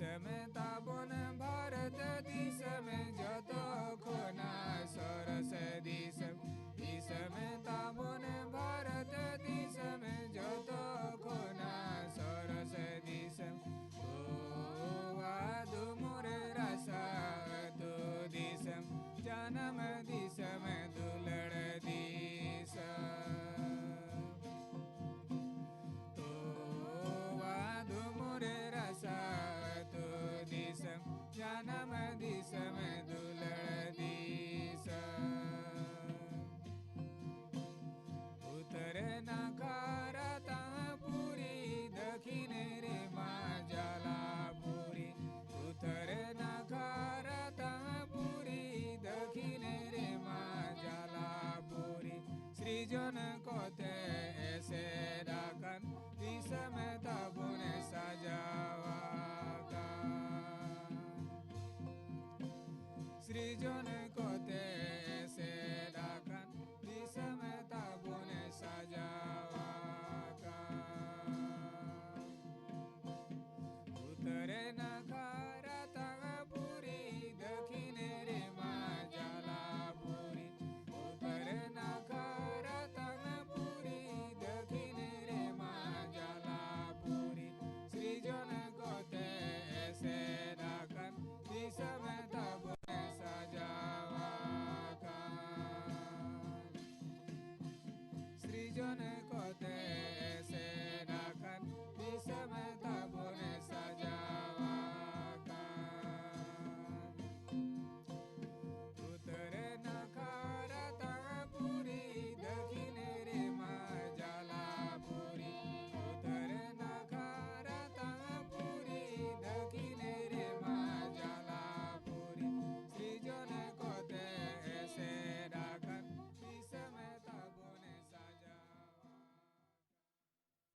में ताबोन भारत दिस में जतो खोना सरस दिस में ताबोन भारत दिस में जतो खोना सरस दिस ओ वादु मोरे रसा तो दिस जन्म दिस में दुलड़ दिस जन्म दिस में दुलड़ दिस उत्तर नकारता पूरी दक्षिण रे माजलापुरी उत्तर नकारता पूरी दक्षिण रे माजलापुरी सृजन कोते ऐसे डाकन दिस में तबुने सजावा सृजन कोते से डाकन दिस में ताबुने सजावा उत्तरे नकारता पूरी दक्षिण रे माजलापुरी उत्तरे नकारता पूरी दक्षिण रे माजलापुरी सृजन कोते से डाकन दिस में ताबुने सृजन को